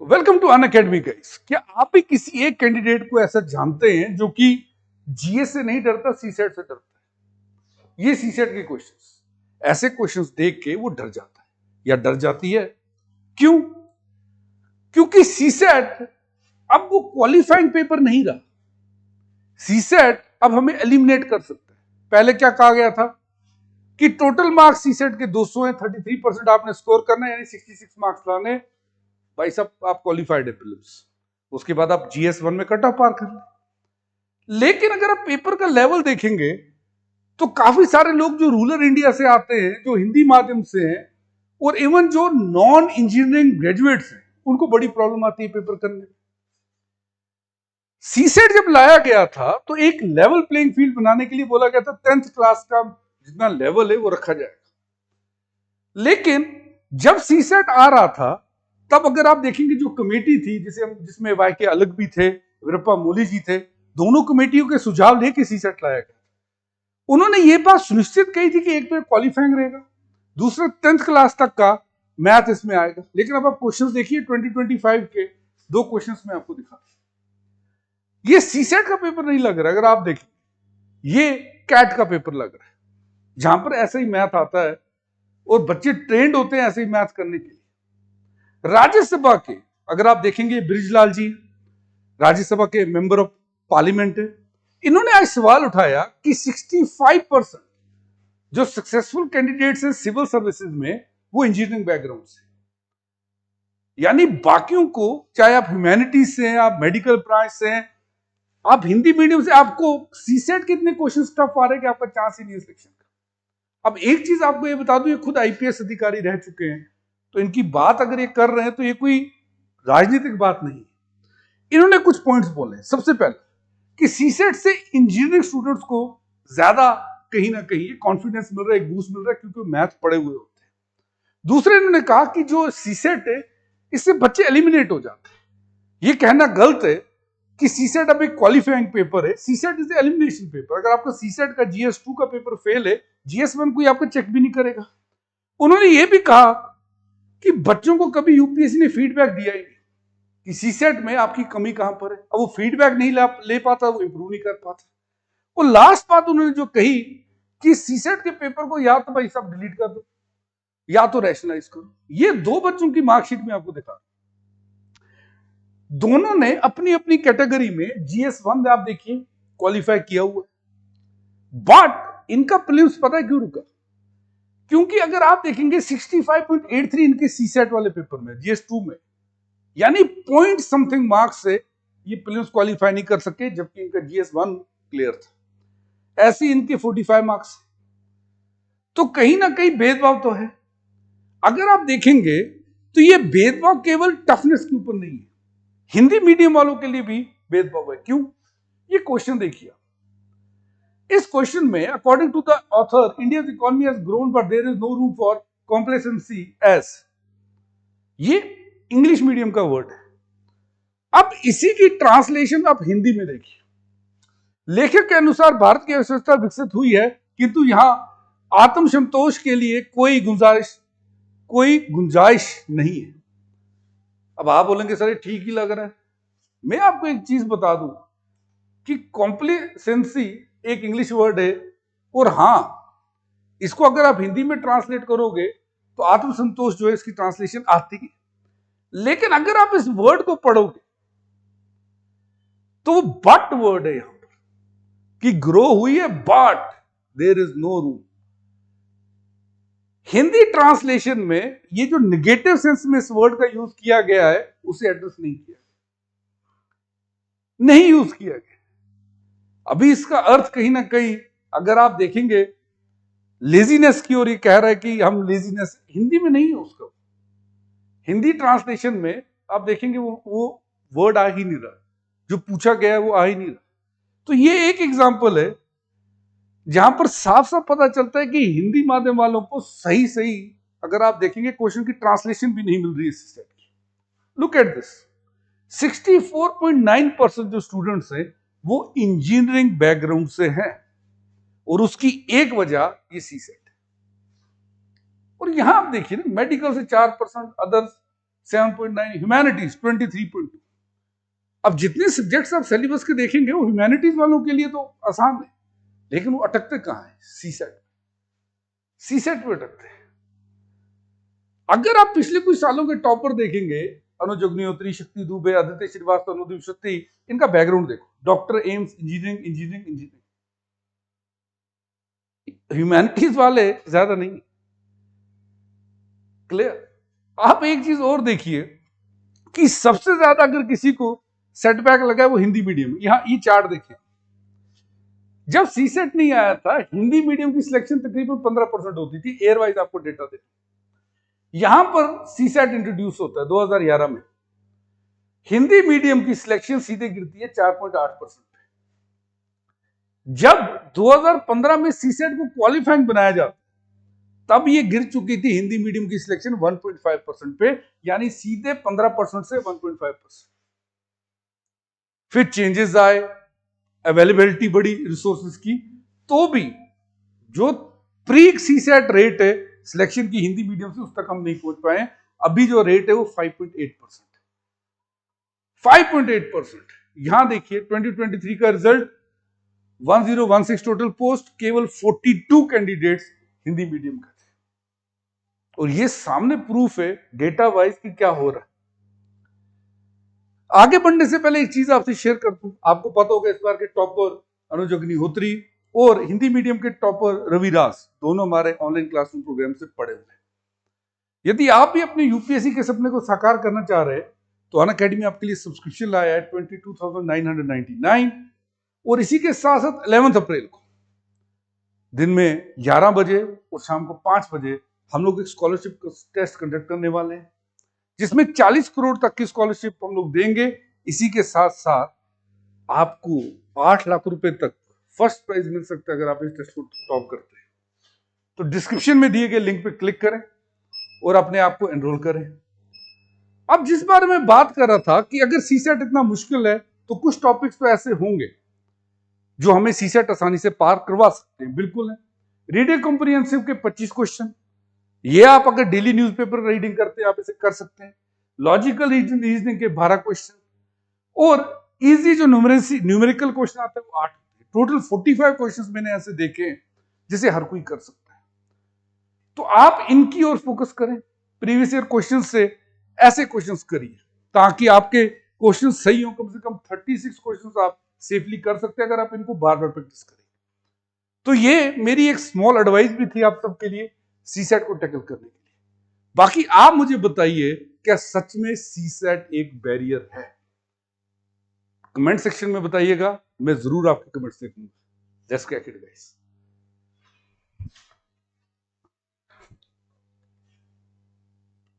Welcome to Unacademy guys. क्या आप भी किसी एक कैंडिडेट को ऐसा जानते हैं जो कि जीएस से नहीं डरता, सीसेट से डरता है? ये सीसेट के क्वेश्चंस, ऐसे क्वेश्चंस देख के वो डर जाता है या डर जाती है। क्यों? क्योंकि सीसेट अब वो क्वालिफाइंग पेपर नहीं रहा। सीसेट अब हमें एलिमिनेट कर सकता है। पहले क्या कहा गया था कि टोटल मार्क्स सीसेट के 200 हैं, 33% आपने स्कोर करना है, यानी 66 मार्क्स लाने। भाई साहब आप क्वालिफाइड है प्रीलिम्स, उसके बाद आप जीएस 1 में कट ऑफ पार कर ले। लेकिन अगर आप पेपर का लेवल देखेंगे तो काफी सारे लोग जो रूरल इंडिया से आते हैं, जो हिंदी माध्यम से हैं, और इवन जो नॉन इंजीनियरिंग ग्रेजुएट्स हैं, उनको बड़ी प्रॉब्लम आती है पेपर करने में। सीसेट जब लाया गया था तो एक लेवल प्लेइंग फील्ड बनाने के लिए बोला गया था 10th क्लास का जितना लेवल है वो रखा जाएगा। लेकिन जब सीसेट आ रहा था तब अगर आप देखेंगे जो कमेटी थी जिसमें वाईके अलग भी थे, वीरप्पा मोइली जी थे, दोनों कमेटियों के सुझाव लेके सीसेट लाया गया। उन्होंने ये बात सुनिश्चित कही थी कि एक तो क्वालिफाइंग रहेगा, दूसरा 10th क्लास तक का मैथ इसमें आएगा। लेकिन अब आप क्वेश्चंस देखिए 2025 के दो क्वेश्चंस में आपको दिखा, ये सीसेट का पेपर नहीं लग रहा है। अगर आप देखें ये कैट का पेपर लग रहा है, जहां पर ऐसा ही मैथ आता है और बच्चे ट्रेंड होते हैं ऐसे ही मैथ करने के लिए। राज्यसभा के अगर आप देखेंगे ब्रिजलाल जी राज्यसभा के मेंबर ऑफ पार्लियामेंट है, इन्होंने आज सवाल उठाया कि 65% जो सक्सेसफुल कैंडिडेट्स हैं सिविल सर्विसेज में वो इंजीनियरिंग बैकग्राउंड से, यानी बाकियों को चाहे आप ह्यूमैनिटीज से हैं, आप मेडिकल ब्रांच से हैं, आप हिंदी मीडियम से, आपको सीसेट कितने क्वेश्चन टफ आ रहे हैं कि आपका चांस ही नहीं है सिलेक्शन का। अब एक चीज आपको ये बता दूं, ये खुद आईपीएस अधिकारी रह चुके हैं, तो इनकी बात अगर ये कर रहे हैं तो ये कोई राजनीतिक बात नहीं है। इन्होंने कुछ पॉइंट्स बोले। सबसे पहले कि सीसेट से इंजीनियरिंग स्टूडेंट्स को ज्यादा कहीं ना कहीं कॉन्फिडेंस मिल रहा है, एक बूस्ट मिल रहा है, क्योंकि मैथ पढ़े हुए होते हैं। दूसरे इन्होंने कहा कि जो सीसेट है इससे बच्चे एलिमिनेट हो जाते हैं। ये कहना गलत है कि सीसेट अब एक क्वालिफाइंग पेपर है। CSAT is elimination paper. अगर आपका सीसेट का जीएस 2 का पेपर फेल है, जीएस 1 कोई आपका चेक भी नहीं करेगा। उन्होंने ये भी कहा कि बच्चों को कभी यूपीएससी ने फीडबैक दिया ही नहीं कि सीसेट में आपकी कमी कहां पर है। अब वो फीडबैक नहीं ले पाता, वो इंप्रूव नहीं कर पाता। और लास्ट बात उन्होंने जो कही कि सीसेट के पेपर को या तो भाई सब डिलीट कर दो या तो रैशनलाइज करो। ये दो बच्चों की मार्कशीट में आपको दिखा, दोनों ने अपनी अपनी कैटेगरी में जीएस 1 में आप देखिए क्वालिफाई किया हुआ, बट इनका प्रीलिम्स पता है क्यों रुका? क्योंकि अगर आप देखेंगे 65.83 इनके सीसेट वाले पेपर में जीएस 2 में, यानी पॉइंट समथिंग मार्क्स से ये प्रीलिम्स क्वालिफाई नहीं कर सके, जबकि इनका जीएस 1 क्लियर था। ऐसे इनके 45 मार्क्स। तो कहीं ना कहीं भेदभाव तो है। अगर आप देखेंगे तो ये भेदभाव केवल टफनेस के ऊपर नहीं है, हिंदी मीडियम वालों के लिए भी भेदभाव है। क्यों? ये क्वेश्चन देखिए। इस क्वेश्चन में according to the author India's economy has grown but there is no room for complacency as, ये इंग्लिश मीडियम का वर्ड है। अब इसी की ट्रांसलेशन आप हिंदी में देखिए। लेखक के अनुसार भारत की अर्थव्यवस्था विकसित हुई है, किंतु यहां आत्मसंतोष के लिए कोई गुंजाइश नहीं है। अब आप बोलेंगे सर ये ठीक ही लग रहा है। मैं आपको एक चीज बता दूं कि कॉम्प्लेसेंसी एक इंग्लिश वर्ड है, और हां इसको अगर आप हिंदी में ट्रांसलेट करोगे तो आत्मसंतोष जो है इसकी ट्रांसलेशन आती है। लेकिन अगर आप इस वर्ड को पढ़ोगे तो वो बट वर्ड है यहां पर, कि ग्रो हुई है but there is no room. Hindi translation में ये जो निगेटिव सेंस में इस वर्ड का यूज किया गया है उसे एड्रेस नहीं यूज किया गया। अभी इसका अर्थ कहीं ना कहीं अगर आप देखेंगे लेजीनेस की ओर, ये कह रहा है कि हम लेजीनेस, हिंदी में नहीं है उसका। हिंदी ट्रांसलेशन में आप देखेंगे वो वर्ड आ ही नहीं रहा, जो पूछा गया है वो आ ही नहीं रहा। तो ये एक एग्जांपल है जहां पर साफ साफ पता चलता है कि हिंदी माध्यम वालों को सही अगर आप देखेंगे क्वेश्चन की ट्रांसलेशन भी नहीं मिल रही है इस सेट की। लुक एट दिस, 64.9% जो स्टूडेंट्स हैं वो इंजीनियरिंग बैकग्राउंड से हैं, और उसकी एक वजह ये सीसेट है। और यहां आप देखिए ना, मेडिकल से 4%, अदर्स 7.9, ह्यूमैनिटीज 23.2। अब जितने सब्जेक्ट्स आप सिलेबस के देखेंगे वो ह्यूमैनिटीज वालों के लिए तो आसान है, लेकिन वो अटकते कहां है? सीसेट पे अटकते हैं। अगर आप पिछले कुछ सालों के टॉपर देखेंगे, अनुज अग्निहोत्री, शक्ति दुबे, आदित्य श्रीवास्तव, अनुदीप शक्ति, इनका बैकग्राउंड देखो, डॉक्टर, एम्स, इंजीनियरिंग। ह्यूमैनिटीज वाले ज्यादा नहीं। क्लियर? आप एक चीज और देखिए कि सबसे ज्यादा अगर किसी को सेटबैक लगा है वो हिंदी मीडियम। यहां ये चार्ट देखें, जब सीसेट नहीं आया था हिंदी मीडियम की सिलेक्शन तकरीबन 15% होती थी, एयर वाइज आपको डेटा दे। यहां पर सीसेट इंट्रोड्यूस होता है 2011 में, हिंदी मीडियम की सिलेक्शन सीधे गिरती है 4.8%। जब 2015 में सीसेट को क्वालिफाइंग बनाया जाता तब ये गिर चुकी थी हिंदी मीडियम की सिलेक्शन 1.5% पे, यानी सीधे 15% से 1.5%। फिर चेंजेस आए, अवेलेबिलिटी बढ़ी रिसोर्सेज की, तो भी जो प्री सीसेट रेट है सिलेक्शन की हिंदी मीडियम से उस तक हम नहीं पहुंच पाए। अभी जो रेट है वो 5.8%। 5.8%। यहां देखिए 2023 का रिजल्ट 1016 टोटल पोस्ट, केवल 42 कैंडिडेट्स हिंदी मीडियम का थे। और ये सामने प्रूफ है डेटा वाइज कि क्या हो रहा है। आगे बढ़ने से पहले एक चीज आपसे शेयर कर दूं, आपको पता होगा इस बार के टॉपर अनुज अग्निहोत्री और हिंदी मीडियम के टॉपर रविराज दोनों हमारे ऑनलाइन क्लासरूम प्रोग्राम से पढ़े हुए हैं। यदि आप भी अपने यूपीएससी के सपने को साकार करना चाह रहे हैं तो अनअकैडमी आपके लिए सब्सक्रिप्शन लाया है 22,999। और इसी के साथ साथ 11 अप्रैल को दिन में 11 बजे और शाम को 5 बजे हम लोग एक स्कॉलरशिप टेस्ट कंडक्ट करने वाले हैं, जिसमें 40 करोड़ तक की स्कॉलरशिप हम लोग देंगे। इसी के साथ साथ आपको 8 लाख रुपए तक फर्स्ट प्राइज मिल सकता है अगर आप इस टेस्ट को टॉप करते हैं। तो डिस्क्रिप्शन में दिए गए लिंक पे क्लिक करें और अपने आप को एनरोल करें। अब जिस बारे में बात कर रहा था कि अगर सीसेट इतना मुश्किल है तो कुछ टॉपिक्स तो ऐसे होंगे जो हमें सीसेट आसानी से पार करवा सकते हैं। बिल्कुल है। रीडिंग कॉम्प्रिहेंसिव के 25 क्वेश्चन, ये आप अगर डेली न्यूज़पेपर रीडिंग करते हैं आप इसे कर सकते हैं। लॉजिकल रीजनिंग के 12 क्वेश्चन और इजी जो न्यूमेरिकल क्वेश्चन आते हैं वो 8। टोटल 45 क्वेश्चंस मैंने ऐसे देखे जिसे हर कोई कर सकता है। तो आप इनकी ओर फोकस करें, प्रीवियस ईयर क्वेश्चन से ऐसे क्वेश्चंस करिए ताकि आपके क्वेश्चन सही हो। कम से कम 36 क्वेश्चंस आप सेफली कर सकते हैं अगर आप इनको बार बार प्रैक्टिस करें। तो ये मेरी एक स्मॉल एडवाइस भी थी आप सबके लिए सीसेट को टैकल करने के लिए। बाकी आप मुझे बताइए, क्या सच में सीसेट एक बैरियर है? कमेंट सेक्शन में बताइएगा, मैं जरूर आपके कमेंट्स देखूंगा। Let's crack it guys.